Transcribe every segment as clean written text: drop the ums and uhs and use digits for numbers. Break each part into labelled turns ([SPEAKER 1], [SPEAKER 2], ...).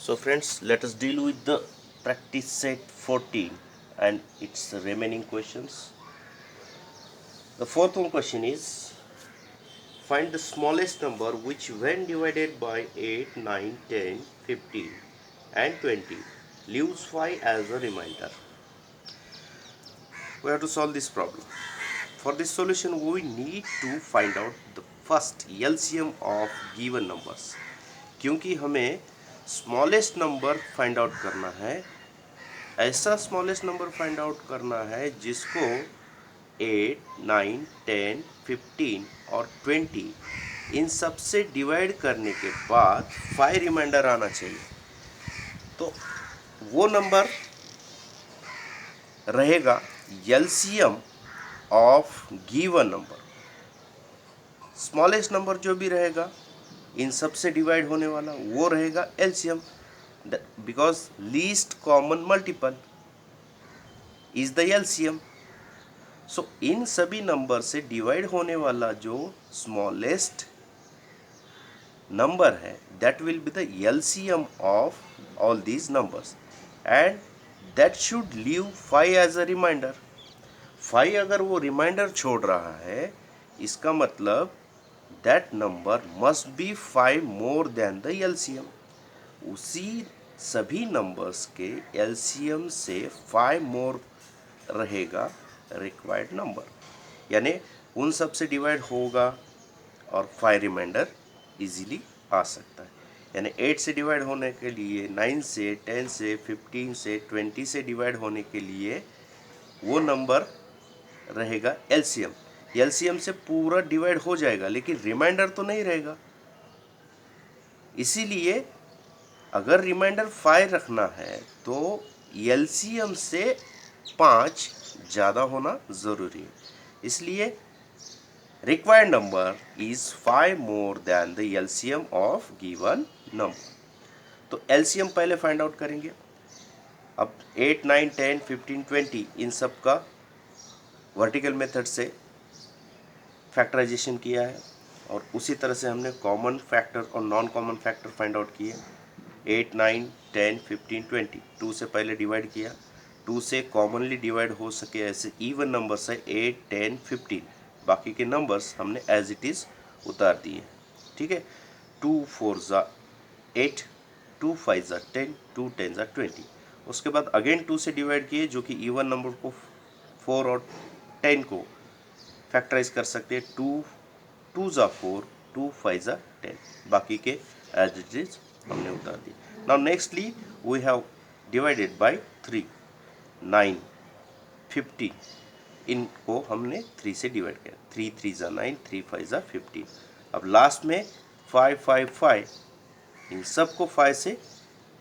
[SPEAKER 1] So friends, let us deal with the practice set 14 and its remaining questions. The fourth one question is, find the smallest number which when divided by 8, 9, 10, 15 and 20 leaves 5 as a remainder. We have to solve this problem. For this solution we need to find out the first LCM of given numbers. क्योंकि हमें smallest number find out करना है, ऐसा smallest number find out करना है जिसको 8, 9, 10, 15 और 20 इन सब से डिवाइड करने के बाद 5 रिमाइंडर आना चाहिए। तो वो नंबर रहेगा LCM of given number. Smallest number जो भी रहेगा इन सब से डिवाइड होने वाला वो रहेगा LCM, because least common multiple is the LCM. So इन सभी नंबर से डिवाइड होने वाला जो स्मॉलेस्ट नंबर है that will be the LCM of all these numbers and that should leave 5 as a remainder. 5 अगर वो रिमाइंडर छोड़ रहा है इसका मतलब that number must be 5 more than the LCM. उसी सभी नंबर्स के एलसीएम से 5 मोर रहेगा रिक्वायर्ड नंबर, यानी उन सब से डिवाइड होगा और 5 रिमाइंडर इजीली आ सकता है। यानी 8 से डिवाइड होने के लिए, 9 से, 10 से, 15 से, 20 से डिवाइड होने के लिए वो नंबर रहेगा एलसीएम। एलसीएम से पूरा डिवाइड हो जाएगा लेकिन रिमाइंडर तो नहीं रहेगा। इसीलिए अगर रिमाइंडर 5 रखना है तो एलसीएम से 5 ज़्यादा होना ज़रूरी है। इसलिए required number is 5 more than the LCM of given number. तो एलसीएम पहले फाइंड आउट करेंगे। अब 8, 9, 10, 15, 20 इन सब का वर्टिकल मेथड से फैक्टराइजेशन किया है और उसी तरह से हमने कॉमन फैक्टर और non common factor find out किए। 8, 9, 10, 15, 20 2 से पहले डिवाइड किया। 2 से कॉमनली डिवाइड हो सके ऐसे इवन नंबर्स है 8, 10, 15। बाकी के नंबर्स हमने एज इट इज़ उतार दिए। ठीक है, 2 4 ज़ा 8, 2 5 ज़ा 10, 2 10 ज़ा 20। उसके बाद अगेन 2 से डिवाइड किए जो कि इवन नंबर को 4 और 10 को फैक्टराइज कर सकते हैं। 2 2 ज़ा 4, 2 5 ज़ा 10। बाकी के एज इट इज हमने उतार दिए। Now nextly we have divided by 3, 9, 15 इनको हमने 3 से डिवाइड किया। 3 3 ज़ा 9, 3 5 ज़ा 15। अब लास्ट में 5 5 5 इन सब को 5 से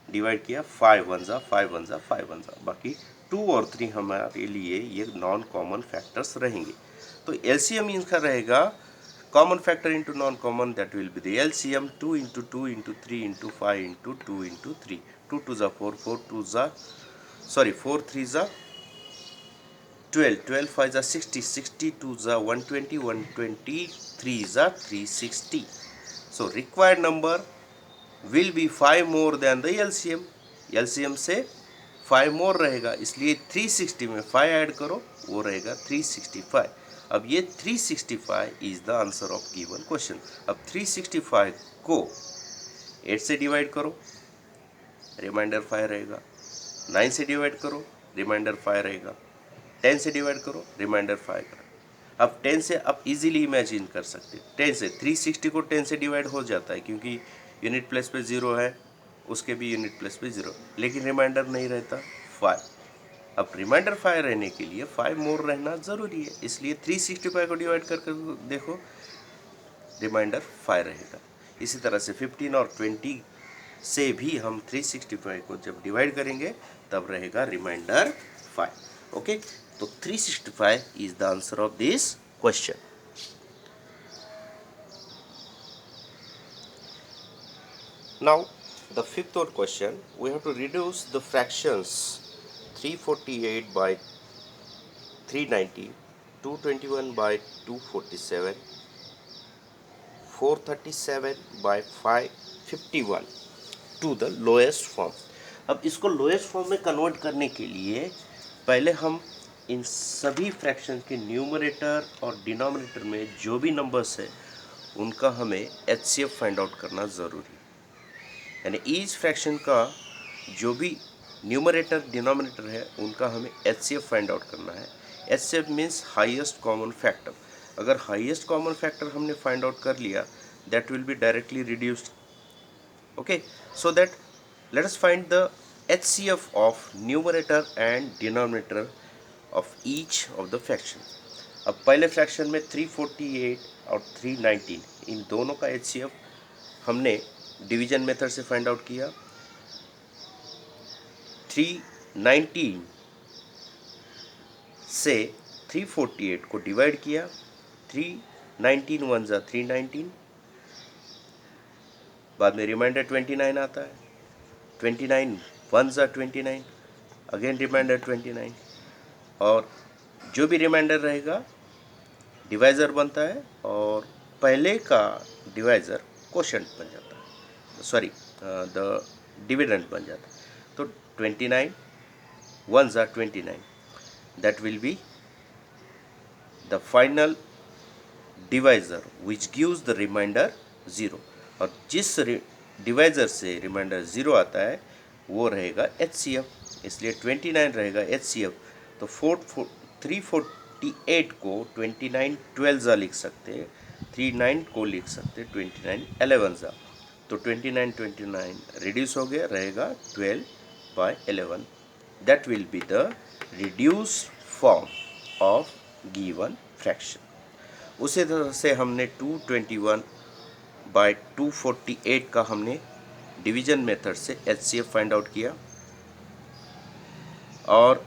[SPEAKER 1] डिवाइड किया। 5 1 ज़ा 5 1 ज़ा 5 1 ज़ा। बाकी 2 और 3 हमारे लिए ये नॉन कॉमन फैक्टर्स रहेंगे। तो एलसीएम इनका रहेगा common factor into non common, that will be the LCM 2 into 2 into 3 into 5 into 2 into 3। 2 2 ज़ा 4, 4 2 ज़ा 4 3 ज़ा 12, 12 5 ज़ा 60, 62 ज़ा 120, 123 ज़ा 360। So required number will be 5 more than the LCM. LCM से 5 मोर रहेगा, इसलिए 360 में 5 ऐड करो वो रहेगा 365। अब ये 365 is the answer of given question. अब 365 को 8 से डिवाइड करो, रिमाइंडर 5 रहेगा। 9 से डिवाइड करो, रिमाइंडर 5 रहेगा। 10 से डिवाइड करो, रिमाइंडर 5 का। अब 10 से आप इजीली इमेजिन कर सकते हैं। 10 से 360 को 10 से डिवाइड हो जाता है क्योंकि यूनिट प्लेस पे 0 है, उसके भी यूनिट प्लेस पे 0, लेकिन रिमाइंडर नहीं रहता 5। अब रिमाइंडर 5 रहने के लिए 5 मोर रहना ज़रूरी है, इसलिए 365 को डिवाइड कर देखो, रिमाइंडर 5 रहेगा। इसी तरह से 15 और 20 से भी हम 365 को जब डिवाइड करेंगे तब रहेगा रिमाइंडर 5। ओके, तो 365 is the answer of this question. Now, the fifth odd question, we have to reduce the fractions 348 by 390, 221 by 247, 437 by 551 to the lowest form. अब इसको लोएस्ट फॉर्म में कन्वर्ट करने के लिए पहले हम इन सभी फ्रैक्शन के न्यूमरेटर और डिनोमिनेटर में जो भी नंबर्स है उनका हमें एचसीएफ फाइंड आउट करना ज़रूरी है। यानी ईच फ्रैक्शन का जो भी न्यूमरेटर डिनोमिनेटर है उनका हमें एचसीएफ फाइंड आउट करना है। HCF means highest common factor. अगर हाईएस्ट कॉमन फैक्टर हमने फाइंड आउट कर लिया that will be directly reduced. Okay, so that let us find the HCF of numerator and denominator of each of the fraction। अब पहले fraction में 348 और 319 इन दोनों का HCF हमने डिवीजन मेथड से फाइंड आउट किया। 319 से 348 को डिवाइड किया। 319 वन ज़ा 319, बाद में रिमाइंडर 29 आता है। 29 वन ज़ा 29, अगेन रिमाइंडर 29, और जो भी रिमाइंडर रहेगा डिवाइज़र बनता है और पहले का डिवाइज़र कोशेंट बन जाता है, सॉरी द डिविडेंड बन जाता है। तो 29 वन ज़ा 29, that will be the final divisor which gives the remainder 0, और जिस डिवाइज़र से रिमाइंडर 0 आता है वो रहेगा HCF, इसलिए 29 रहेगा HCF। तो 348 को 29 12 ज़ा लिख सकते हैं, 39 को लिख सकते 29 11 ज़ा। तो 29 29 रिड्यूस हो गया, रहेगा 12/11। That will be the reduced form of given fraction. उसी तरह से हमने 221/248 का हमने डिवीजन मेथड से HCF फाइंड आउट किया, और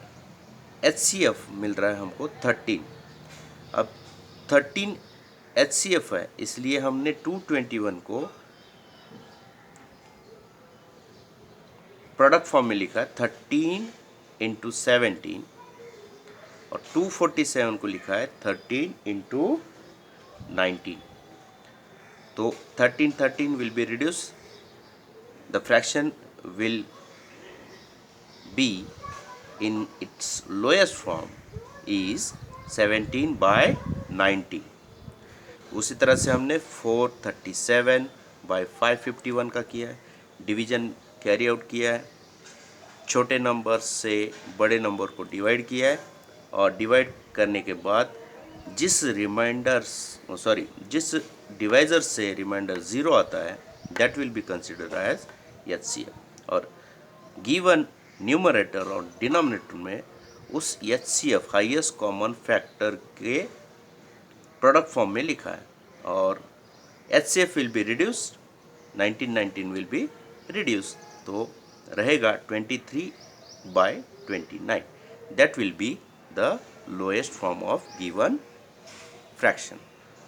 [SPEAKER 1] HCF मिल रहा है हमको 13। अब 13 HCF है, इसलिए हमने 221 को प्रोडक्ट फॉर्म में लिखा है 13 इंटू 17, और 247 को लिखा है 13 इंटू 19। तो 13 will be reduced, the fraction will be in its lowest form is 17/90। उसी तरह से हमने 437/551 का किया है, डिवीजन कैरी आउट किया है, छोटे नंबर से बड़े नंबर को डिवाइड किया है, और डिवाइड करने के बाद जिस डिवाइज़र से रिमाइंडर 0 आता है that will be considered as HCF, और गिवन न्यूमरेटर और डिनोमिनेटर में उस HCF हाईएस्ट कॉमन फैक्टर के प्रोडक्ट फॉर्म में लिखा है, और HCF will be reduced, 19 will be reduced, तो रहेगा 23/29। That will be the lowest form of given fraction.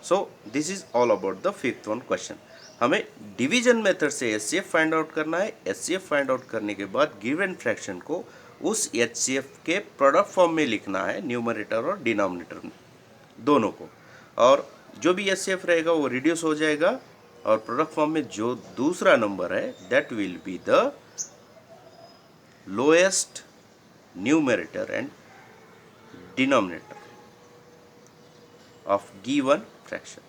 [SPEAKER 1] So this is all about the fifth one question. हमें division method से HCF find out करना है। HCF फाइंड आउट करने के बाद given fraction को उस HCF के प्रोडक्ट फॉर्म में लिखना है, न्यूमरेटर और डिनोमिनेटर दोनों को, और जो भी HCF रहेगा वो रिड्यूस हो जाएगा, और प्रोडक्ट फॉर्म में जो दूसरा नंबर है that will be the lowest numerator and denominator of given fraction.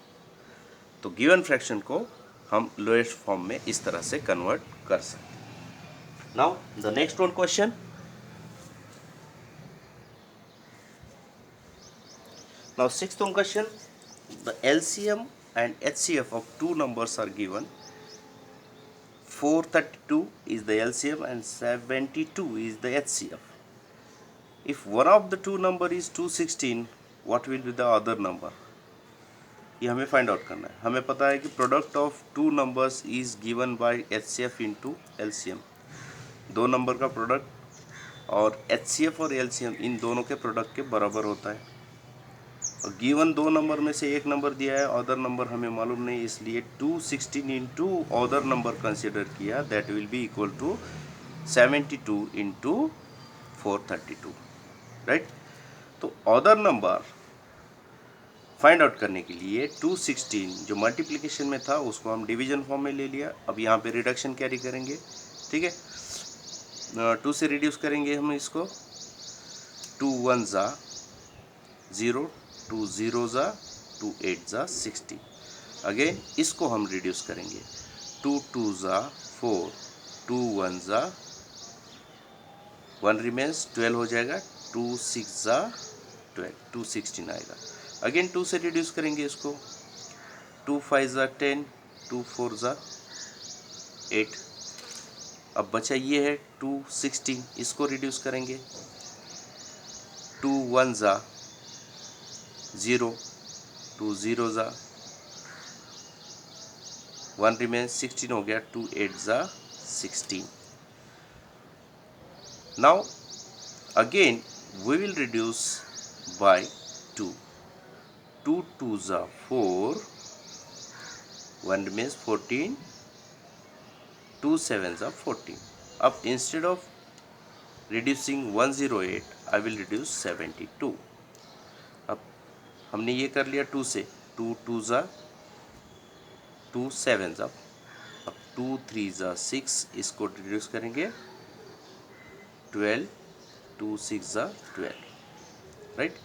[SPEAKER 1] तो गिवन फ्रैक्शन को हम लोएस्ट फॉर्म में इस तरह से कन्वर्ट कर सकते हैं। Now the next one question, now sixth one question, the LCM and HCF of two numbers are given। 432 is the LCM and 72 is the HCF। If one of the two number is 216, what will be the other number? ये हमें find out करना है। हमें पता है कि product of two numbers is given by HCF into LCM। दो number का प्रोडक्ट, और HCF और LCM इन दोनों के प्रोडक्ट के बराबर होता है, और गिवन दो नंबर में से एक नंबर दिया है, अदर नंबर हमें मालूम नहीं, इसलिए 216 इंटू अदर नंबर कंसिडर किया, that will be equal to 72 into 432, right. तो अदर नंबर फाइंड आउट करने के लिए 216 जो मल्टीप्लिकेशन में था उसको हम डिवीजन फॉर्म में ले लिया। अब यहाँ पे रिडक्शन कैरी करेंगे, ठीक है। 2 से रिड्यूस करेंगे हम इसको, 2 1 ज़ा 0, 2 0 ज़ा 2 8 ज़ा 60। अगेन इसको हम रिड्यूस करेंगे, 2 2 ज़ा 4, 2 1 ज़ा 1 रिमेन्स 12 हो जाएगा, 2 6 ज़ा 12, 216 आएगा। अगेन 2 से रिड्यूस करेंगे इसको, 2 5 ज़ा 10, 2 4 ज़ा 8। अब बचा ये है 216, इसको रिड्यूस करेंगे, 2 1 ज़ा 0, 2 0 ज़ा 1 रिमेन्स 16 हो गया, 2 8 ज़ा 16। Now again we will reduce by 2, 2 2 ज़ा 4, 1 remains 14, 2 7 ज़ा 14। अब instead of reducing 108 I will reduce 72। अब हमने ये कर लिया 2 से, 2 2 ज़ा 2 7 ज़ा, अब 2 3 ज़ा 6, इसको रिड्यूस करेंगे 12, 2 6 ज़ा 12, राइट।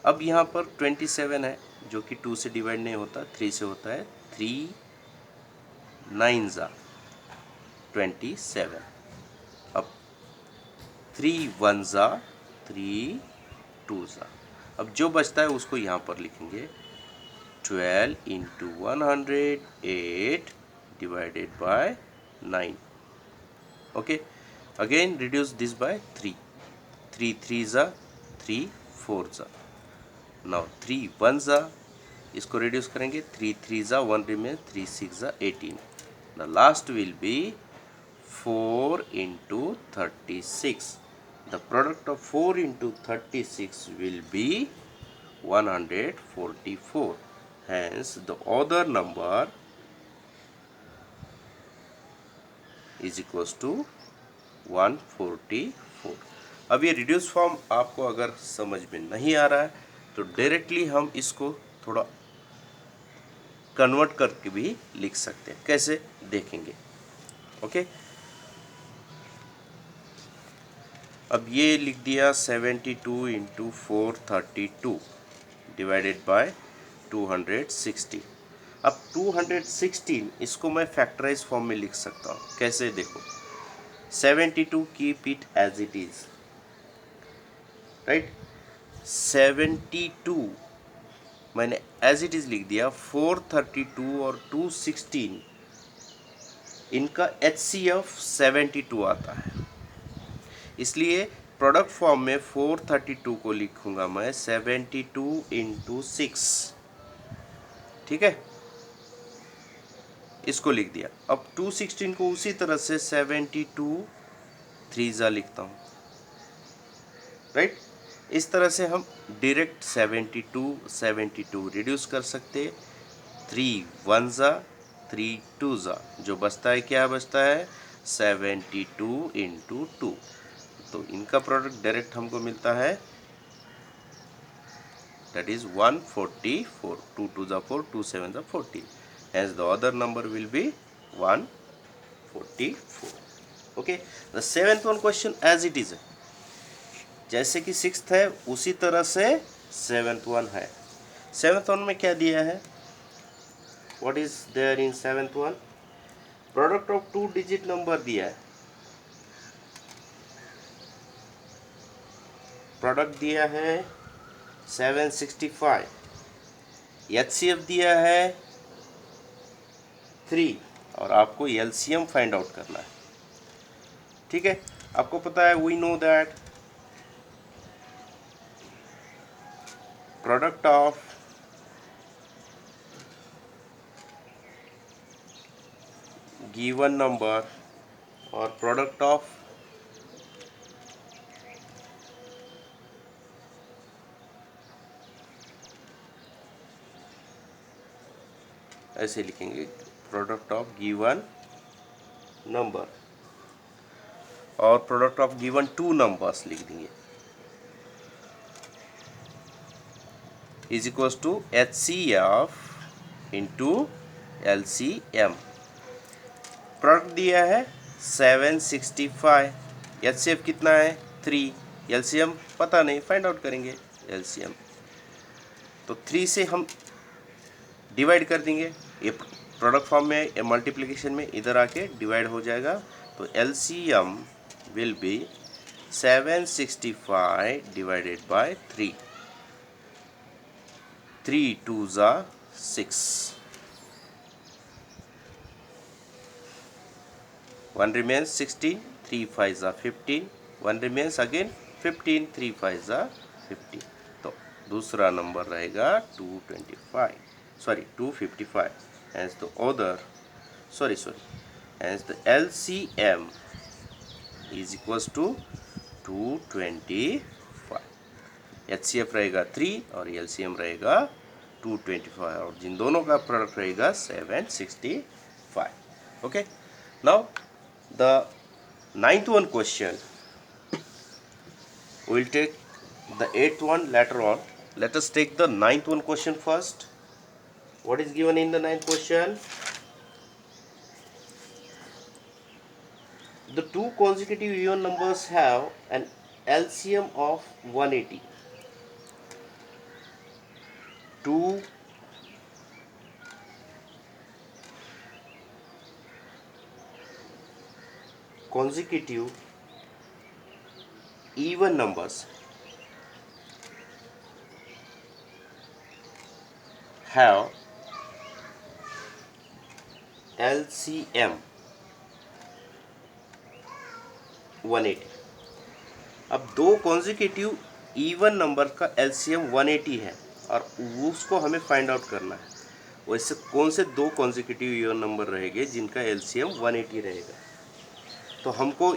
[SPEAKER 1] अब यहाँ पर 27 है जो कि 2 से डिवाइड नहीं होता, 3 से होता है, 3 9 ज़ा 27। अब 3 1 ज़ा 3 2 ज़ा, अब जो बचता है उसको यहाँ पर लिखेंगे 12 into 108 divided by 9। Okay, again reduce this by 3, 3 3 ज़ा 3 4 ज़ा, नाउ 3 1 ज़ा, इसको रिड्यूस करेंगे, 3 3 ज़ा 1 रिमेन, 3 6 ज़ा 18। The last will be 4 into 36। The product of 4 into 36 will be 144। Hence the other number is equals to 144। अब ये रिड्यूस फॉर्म आपको अगर समझ में नहीं आ रहा है तो डायरेक्टली हम इसको थोड़ा कन्वर्ट करके भी लिख सकते हैं, कैसे देखेंगे। ओके, अब ये लिख दिया 72 इंटू 432 डिवाइडेड बाय 260। अब 216 इसको मैं फैक्टराइज फॉर्म में लिख सकता हूँ, कैसे देखो, 72 keep it as it is, right. 72 मैंने एज इट इज लिख दिया, 432 और 216 इनका HCF 72 आता है, इसलिए प्रोडक्ट फॉर्म में 432 को लिखूंगा मैं 72 इंटू 6, ठीक है, इसको लिख दिया। अब 216 को उसी तरह से 72 3 ज़ा लिखता हूँ, राइट। इस तरह से हम डायरेक्ट 72 रिड्यूस कर सकते, 3 1 ज़ा 3 2 ज़ा, जो बचता है क्या बचता है 72 इंटू 2, तो इनका प्रोडक्ट डायरेक्ट हमको मिलता है, that is 144, 2 2 ज़ा 4, 2 7 ज़ा 14, hence the other number will be 144। okay, the seventh one question as it is है, जैसे कि सिक्स्थ है उसी तरह से सेवेंथ वन है। सेवेंथ वन में क्या दिया है, what is there in seventh one, product of 2 digit number दिया है, प्रोडक्ट दिया है 765, HCF दिया है 3 और आपको LCM फाइंड आउट करना है, ठीक है। आपको पता है we know that product of given number और प्रोडक्ट ऑफ ऐसे लिखेंगे, प्रोडक्ट ऑफ गिवन नंबर और प्रोडक्ट ऑफ गिवन 2 नंबर्स लिख देंगे। Is equals to HCF into LCM। Product दिया है 765, HCF कितना है 3, LCM पता नहीं, फाइंड आउट करेंगे LCM। तो 3 से हम डिवाइड कर देंगे, ये प्रोडक्ट फॉर्म में मल्टीप्लिकेशन में इधर आके डिवाइड हो जाएगा। तो LCM will be 765 divided by 3, 3 2 जा 6, 1 remains 16, 3 5 जा 15, 1 remains again 15, 3 5 जा 15। तो दूसरा नंबर रहेगा 255, hence the other hence the LCM is equals to 225। HCF रहेगा 3 और LCM रहेगा 225 और जिन दोनों का प्रोडक्ट रहेगा 765। Okay, now the 9th one question, we will take the 8th one later on. Let us take the 9th one question first. What is given in the 9th question? The two consecutive even numbers have an LCM of 180. Two consecutive even numbers have LCM 180। अब दो consecutive even number का LCM 180 है और उसको हमें find out करना है। वैसे कौन से दो कॉन्जिक्यूटिव इवन नंबर रहेंगे जिनका LCM 180 रहेगा? तो हमको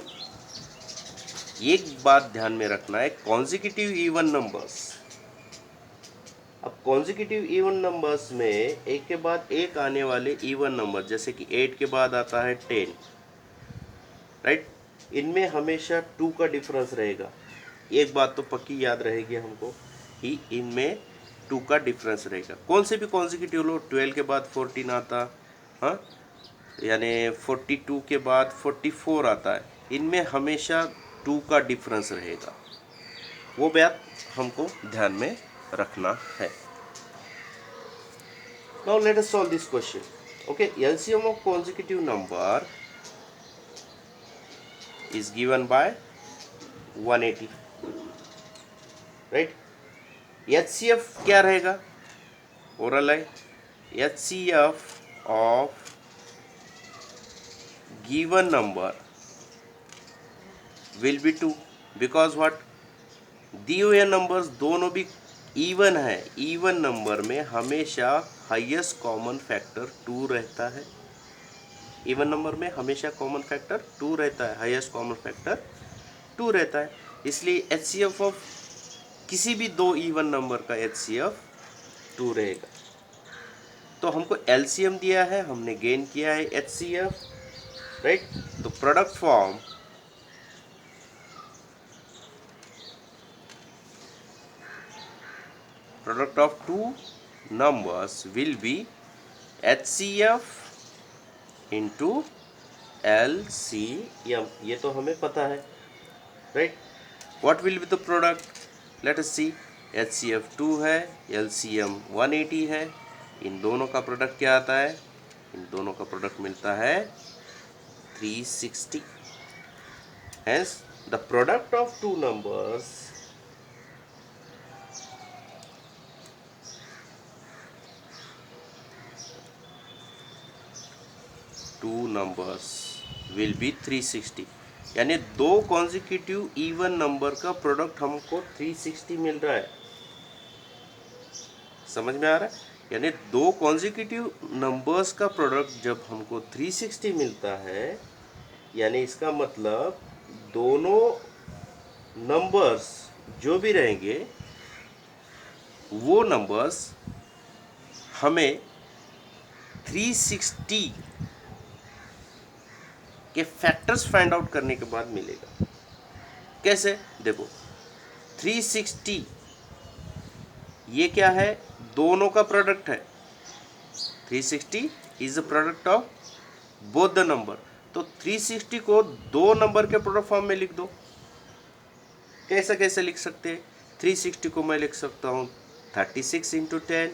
[SPEAKER 1] एक बात ध्यान में रखना है, कॉन्जिक्यूटिव इवन नंबर्स। अब कॉन्जिक्यूटिव इवन नंबर्स में एक के बाद एक आने वाले इवन नंबर, जैसे कि 8 के बाद आता है 10, राइट? इनमें हमेशा 2 का डिफरेंस रहेगा। एक बात तो पक्की याद रहेगी हमको कि इनमें 2 का डिफरेंस रहेगा। कौन से भी कॉन्जिक्यूटिव लो, 12 के बाद 14 आता, हाँ, यानी 42 के बाद 44 आता है, इनमें हमेशा 2 का डिफरेंस रहेगा। वो बात हमको ध्यान में रखना है। Now let us solve this question. Okay, LCM of consecutive number is given by 180, right? HCF क्या रहेगा? ओरल है, HCF of given number will be 2 because what? दिए हुए नंबर्स दोनों भी इवन है। इवन नंबर में हमेशा हाईएस्ट कॉमन फैक्टर 2 रहता है। इवन नंबर में हमेशा कॉमन फैक्टर 2 रहता है, हाईएस्ट कॉमन फैक्टर 2 रहता है। इसलिए HCF ऑफ किसी भी दो इवन नंबर का HCF 2 रहेगा। तो हमको LCM दिया है, हमने गेन किया है HCF, राइट? तो product form product of two numbers will be HCF into LCM। ये तो हमें पता है, right? What will be the product? Let us see. HCF 2 है, LCM 180 है। इन दोनों का प्रोडक्ट क्या आता है? इन दोनों का प्रोडक्ट मिलता है 360। Hence the product of two numbers will be 360। यानी दो कॉन्जिक्यूटिव इवन नंबर का प्रोडक्ट हमको 360 मिल रहा है। समझ में आ रहा है? यानी दो कॉन्जिक्यूटिव नंबर्स का प्रोडक्ट जब हमको 360 मिलता है, यानी इसका मतलब दोनों नंबर्स जो भी रहेंगे वो नंबर्स हमें 360 के फैक्टर्स फाइंड आउट करने के बाद मिलेगा। कैसे? देखो, 360 ये क्या है, दोनों का प्रोडक्ट है। 360 is the product of both the number. तो 360 को दो नंबर के प्रोडक्ट फॉर्म में लिख दो। कैसे कैसे लिख सकते हैं? 360 को मैं लिख सकता हूँ 36 इंटू 10,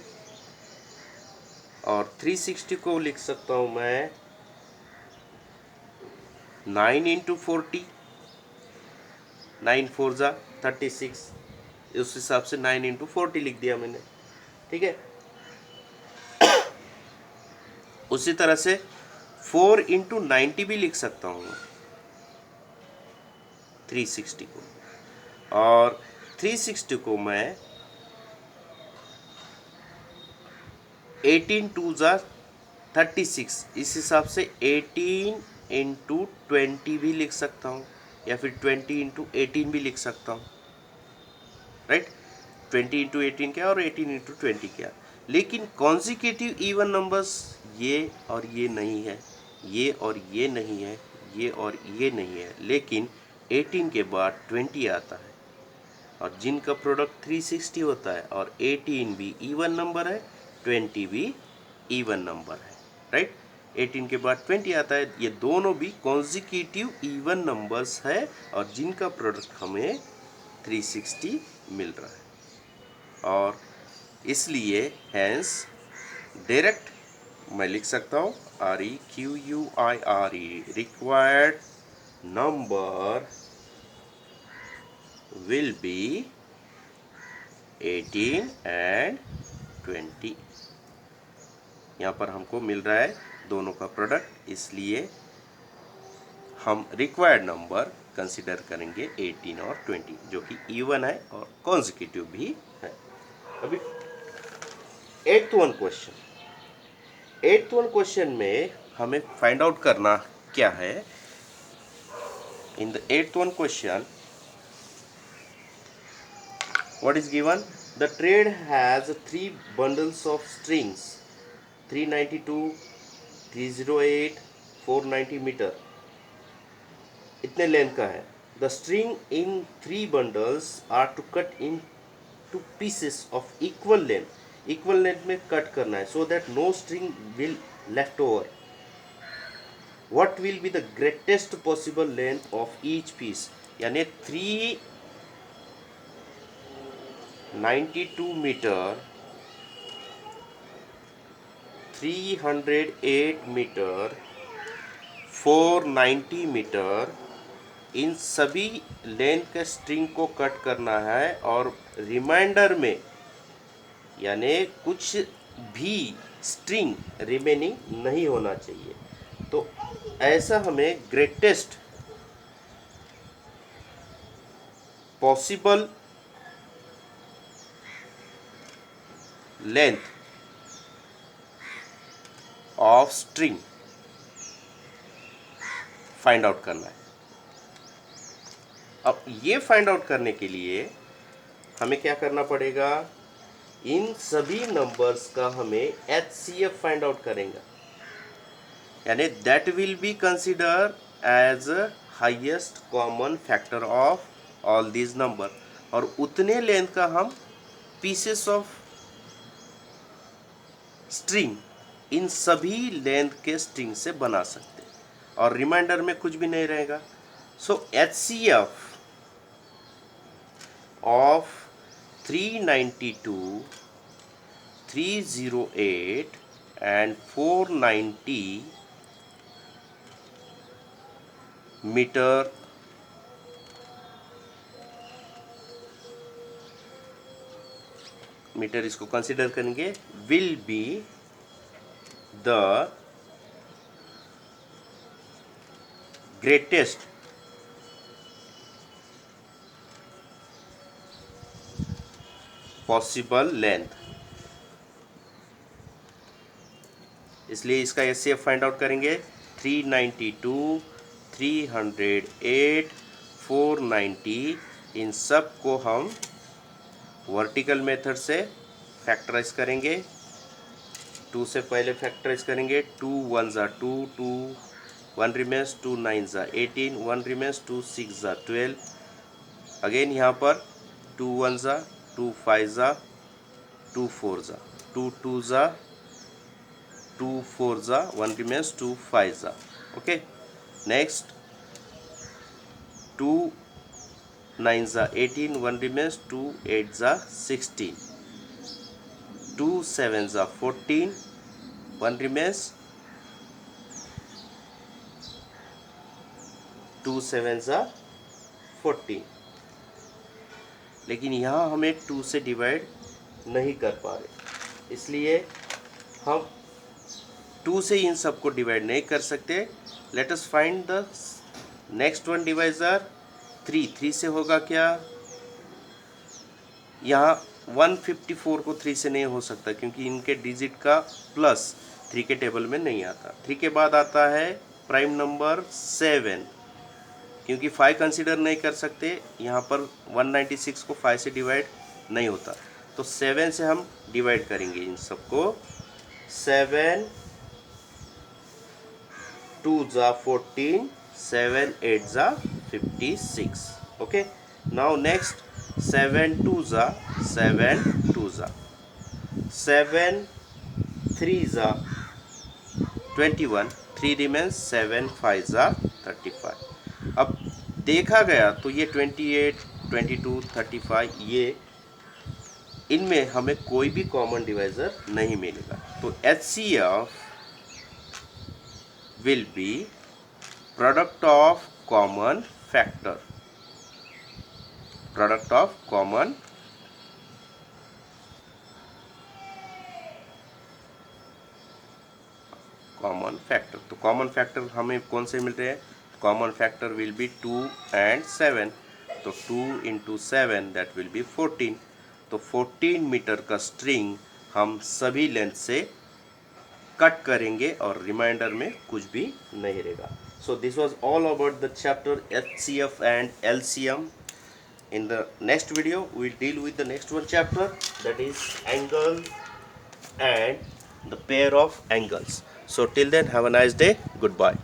[SPEAKER 1] और 360 को लिख सकता हूँ मैं 9 इंटू 40, 9 4 जा 36, उस हिसाब से 9 इंटू 40 लिख दिया मैंने। ठीक है, उसी तरह से 4 इंटू 90 भी लिख सकता हूँ 360 को, और 360 को मैं 18 टू जा 36, इस हिसाब से 18 इंटू 20 भी लिख सकता हूँ, या फिर 20 इंटू 18 भी लिख सकता हूँ। राइट, 20 इंटू 18 क्या और 18 इंटू 20 क्या। लेकिन कॉन्जिक्यूटिव इवन नंबर्स ये और ये नहीं है, ये और ये नहीं है, ये और ये नहीं है, लेकिन 18 के बाद 20 आता है, और जिनका प्रोडक्ट 360 होता है, और 18 भी इवन नंबर है, 20 भी इवन नंबर है। राइट, 18 के बाद 20 आता है, ये दोनों भी कॉन्जिक्यूटिव इवन नंबर्स है, और जिनका प्रोडक्ट हमें 360 मिल रहा है। और इसलिए हैंस डायरेक्ट मैं लिख सकता हूँ REQUIRE, required number will be 18 and 20। यहाँ पर हमको मिल रहा है दोनों का प्रोडक्ट, इसलिए हम रिक्वायर्ड नंबर कंसिडर करेंगे 18 और 20, जो कि इवन है और कॉन्जिक्यूटिव भी है। अभी 8th क्वेश्चन में हमें फाइंड आउट करना क्या है। In the 8th question, what is given? The trade has 3 bundles of strings, 392, 308, 490 metre, इतने लेंथ का है। The string in 3 bundles are to cut into pieces of equal length में कट करना है, so that no string will left over. What will be the greatest possible length of each piece, यानी 392 metre, 308 metre, 490 metre, इन सभी length के string को cut करना है, और रिमाइंडर में यानी कुछ भी स्ट्रिंग रिमेनिंग नहीं होना चाहिए। तो ऐसा हमें greatest possible length of string find out करना है। अब ये फाइंड आउट करने के लिए हमें क्या करना पड़ेगा, इन सभी नंबर्स का हमें HCF फाइंड आउट करेंगे, यानी that will be consider as highest common factor of all these number, और उतने लेंथ का हम पीसेस ऑफ स्ट्रिंग इन सभी लेंथ के स्ट्रिंग से बना सकते हैं, और रिमाइंडर में कुछ भी नहीं रहेगा। सो HCF ऑफ 392, 308 and 490 मीटर इसको कंसिडर करेंगे, will be the greatest possible length. इसलिए इसका HCF फाइंड आउट करेंगे, 392, 308, 490, इन सब को हम वर्टिकल मेथड से फैक्टराइज करेंगे। 2 से पहले फैक्टराइज करेंगे, 2 1 ज़ा 2, 2 1 रिमेंस, 2 9 ज़ा 18, 1 रिमेंस, 2 6 ज़ा 12, अगेन यहाँ पर 2 1 ज़ा 2 5 ज़ा 2 4 जा, 2 2 जा, 2 4 जा, 1 remains, 2 5 जा. Okay, next 2 9 जा 18, 1 remains, 2 8 जा 16, 2 7 जा 14, 1 remains, 2 7 जा 14. लेकिन यहाँ हमें 2 से डिवाइड नहीं कर पा रहे, इसलिए हम 2 से इन सबको डिवाइड नहीं कर सकते. Let us find the next one divisor. 3 3 से होगा क्या? यहाँ 154 को 3 से नहीं हो सकता क्योंकि इनके डिजिट का प्लस 3 के टेबल में नहीं आता. 3 के बाद आता है प्राइम नंबर 7, क्योंकि 5 कंसीडर नहीं कर सकते. यहाँ पर 196 को 5 से डिवाइड नहीं होता, तो 7 से हम डिवाइड करेंगे इन सबको. 7 2 जा 14, 7 8 जा 56. ओके, नाउ नेक्स्ट 7 2 जा 7 2 जा, 7 3 जा 21, 3 रिमेन्स, 7 5 जा 35. अब देखा गया तो ये 28, 22, 35 ये इनमें हमें कोई भी कॉमन डिवाइजर नहीं मिलेगा. तो HCF will be product of common factor. Product of common factor. तो कॉमन फैक्टर हमें कौन से मिल रहे हैं? Common factor will be 2 and 7. तो 2 into 7 that will be 14. तो 14 मीटर का स्ट्रिंग हम सभी लेंथ से कट करेंगे और रिमाइंडर में कुछ भी नहीं रहेगा. So this was all about the chapter HCF and LCM. In the next video we will deal with the next one chapter, that is angle and the pair of angles. So till then, have a nice day. Goodbye.